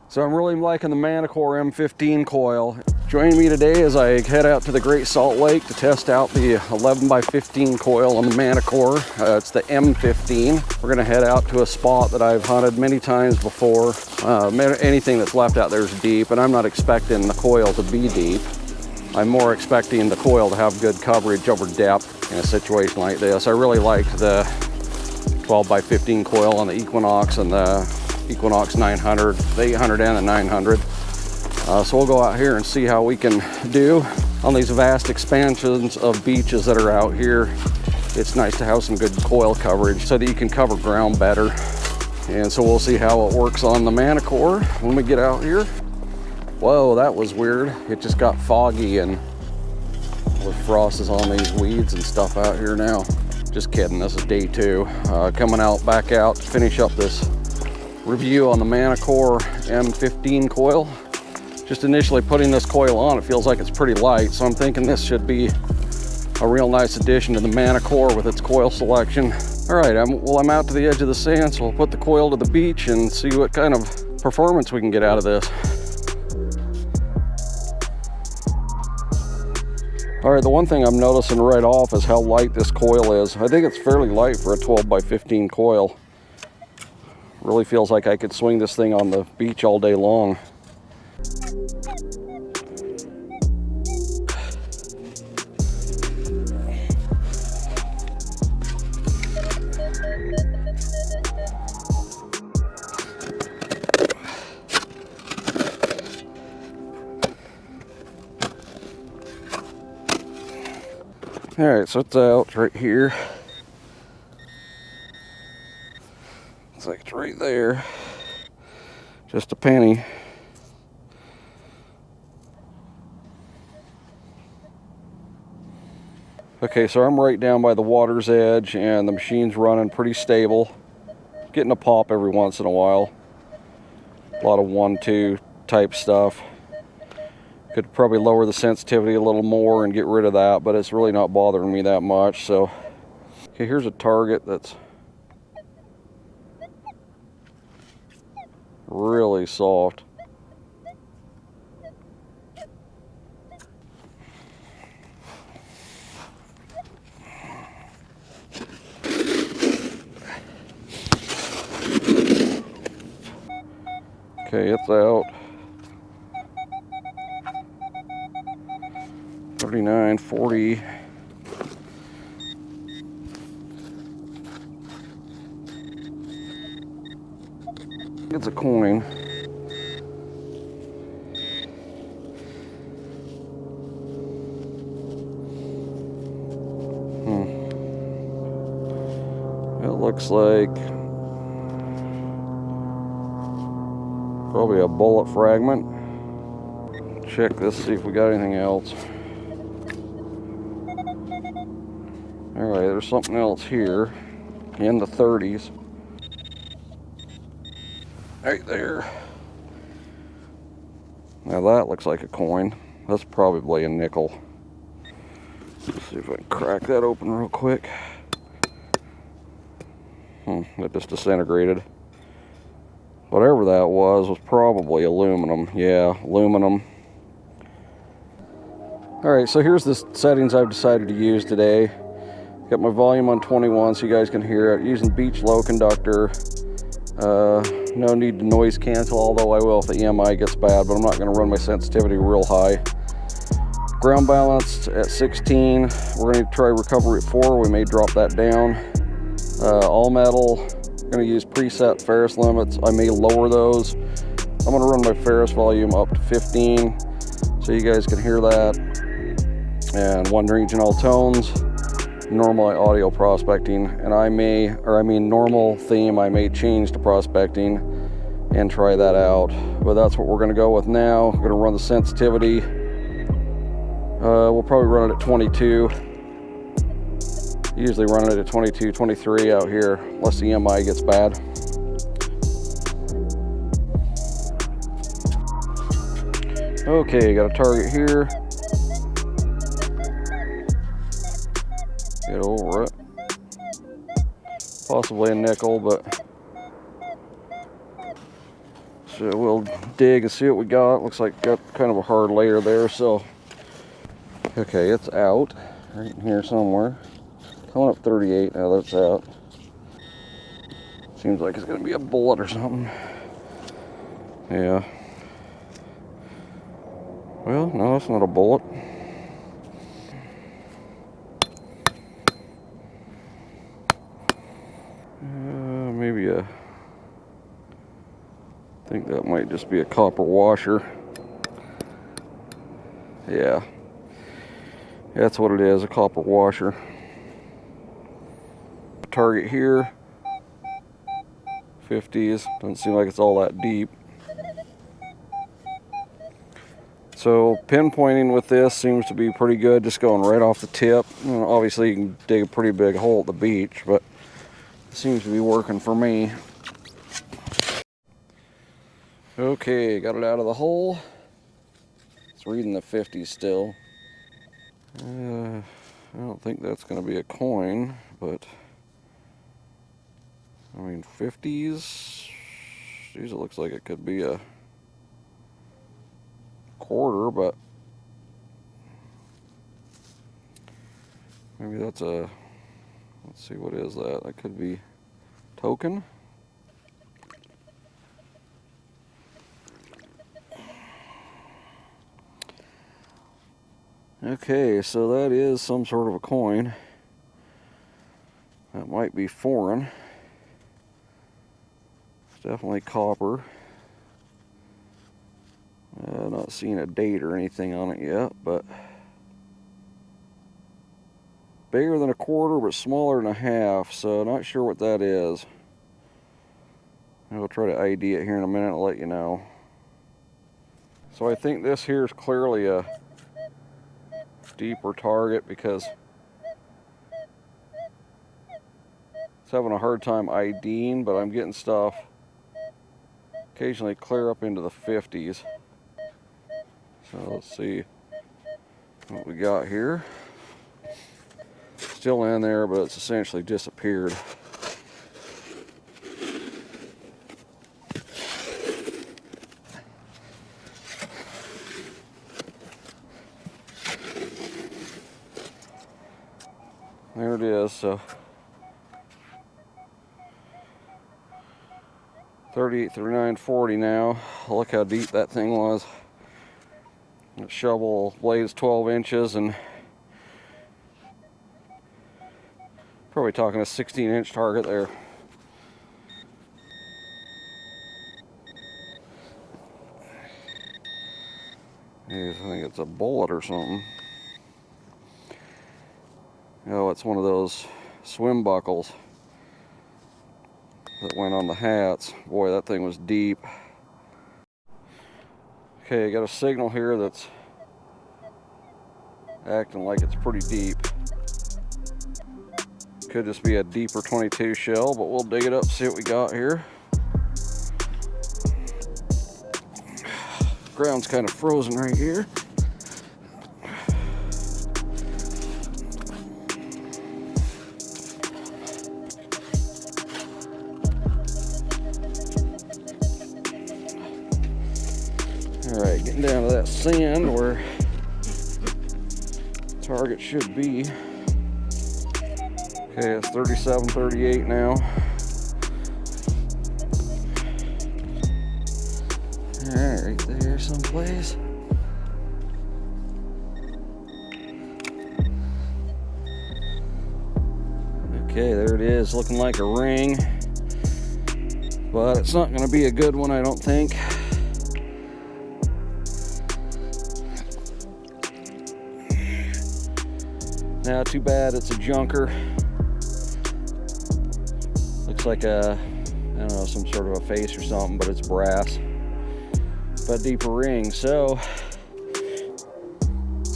So I'm really liking the Manticore M15 coil. Join me today as I head out to the Great Salt Lake to test out the 11x15 coil on the Manticore. It's the M15. We're gonna head out to a spot that I've hunted many times before. Anything that's left out there is deep, and I'm not expecting the coil to be deep. I'm more expecting the coil to have good coverage over depth in a situation like this. I really like the 12x15 coil on the Equinox and the Equinox 900, the 800 and the 900. So we'll go out here and see how we can do on these vast expansions of beaches that are out here. It's nice to have some good coil coverage so that you can cover ground better. And so we'll see how it works on the Manticore when we get out here. Whoa, that was weird. It just got foggy and with frost is on these weeds and stuff out here now. Just kidding, this is day 2. Coming back out to finish up this review on the Manticore M15 coil. Just initially putting this coil on, it feels like it's pretty light, so I'm thinking this should be a real nice addition to the Manticore with its coil selection. All right, I'm out to the edge of the sand, so we'll put the coil to the beach and see what kind of performance we can get out of this. All right, the one thing I'm noticing right off is how light this coil is. I think it's fairly light for a 12x15 coil. Really feels like I could swing this thing on the beach all day long. All right, so it's out right here. It's like it's right there. Just a penny. Okay, so I'm right down by the water's edge and the machine's running pretty stable. Getting a pop every once in a while. A lot of 1-2 type stuff. Could probably lower the sensitivity a little more and get rid of that, but it's really not bothering me that much. So, okay, here's a target that's really soft. Okay, it's out. 39, 40. It's a coin. It looks like probably a bullet fragment. Check this, see if we got anything else. All right, there's something else here in the 30s. Right there. Now that looks like a coin. That's probably a nickel. Let's see if I can crack that open real quick. That just disintegrated. Whatever that was probably aluminum. Yeah, aluminum. All right, so here's the settings I've decided to use today. Got my volume on 21 so you guys can hear it. Using beach low conductor. No need to noise cancel, although I will if the EMI gets bad, but I'm not going to run my sensitivity real high. Ground balanced at 16. We're going to try recovery at 4. We may drop that down. All metal. I'm going to use preset ferrous limits. I may lower those. I'm going to run my ferrous volume up to 15 so you guys can hear that. And 1 regional tones. Normal audio prospecting, and normal theme I may change to prospecting and try that out, but that's what we're going to go with now. I'm going to run the sensitivity. We'll probably run it at 22. Usually run it at 22, 23 out here unless the EMI gets bad. Okay, got a target here. Get over it. Possibly a nickel, but So we'll dig and see what we got. Looks like got kind of a hard layer there, so. Okay, it's out right in here somewhere. Coming up 38 now, that's out. Seems like it's gonna be a bullet or something. Yeah. Well, no, it's not a bullet. Maybe I think that might just be a copper washer. Yeah. That's what it is, a copper washer. Target here, 50s. Doesn't seem like it's all that deep. So pinpointing with this seems to be pretty good, just going right off the tip. You know, obviously you can dig a pretty big hole at the beach, but it seems to be working for me. Okay, got it out of the hole. It's reading the 50s still. I don't think that's going to be a coin, but I mean 50s. Geez, it looks like it could be a quarter, but maybe that's a, let's see, what is that? That could be token. Okay, so that is some sort of a coin. That might be foreign. It's definitely copper. Not seeing a date or anything on it yet, but bigger than a quarter but smaller than a half, so not sure what that is. I'll try to ID it here in a minute and I'll let you know. So I think this here is clearly a deeper target because it's having a hard time IDing, but I'm getting stuff occasionally clear up into the 50s. So let's see what we got here. Still in there, but it's essentially disappeared. There it is. So 38, 39, 40 now. Look how deep that thing was. The shovel blade is 12 inches and probably talking a 16-inch target there. I think it's a bullet or something. Oh, it's one of those swim buckles that went on the hats. Boy, that thing was deep. Okay, I got a signal here that's acting like it's pretty deep. Could just be a deeper 22 shell, but we'll dig it up, see what we got here. Ground's kind of frozen right here. All right, getting down to that sand where the target should be. Okay, it's 37, 38 now. All right, right there someplace. Okay, there it is, looking like a ring. But it's not gonna be a good one, I don't think. Now, too bad it's a junker. Looks like a, I don't know, some sort of a face or something, but it's brass. But deeper ring. So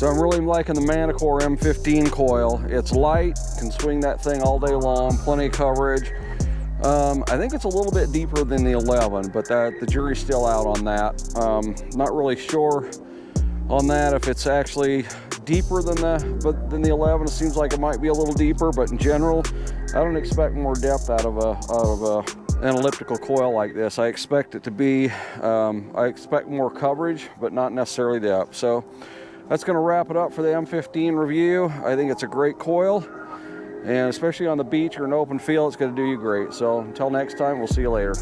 I'm really liking the Manticore M15 coil. It's light, can swing that thing all day long, plenty of coverage. I think it's a little bit deeper than the 11, but the jury's still out on that. Not really sure on that if it's actually deeper than the 11. It seems like it might be a little deeper, but in general, I don't expect more depth out of a an elliptical coil like this. I expect it to be, I expect more coverage, but not necessarily depth. So that's going to wrap it up for the M15 review. I think it's a great coil, and especially on the beach or an open field, it's going to do you great. So until next time, we'll see you later.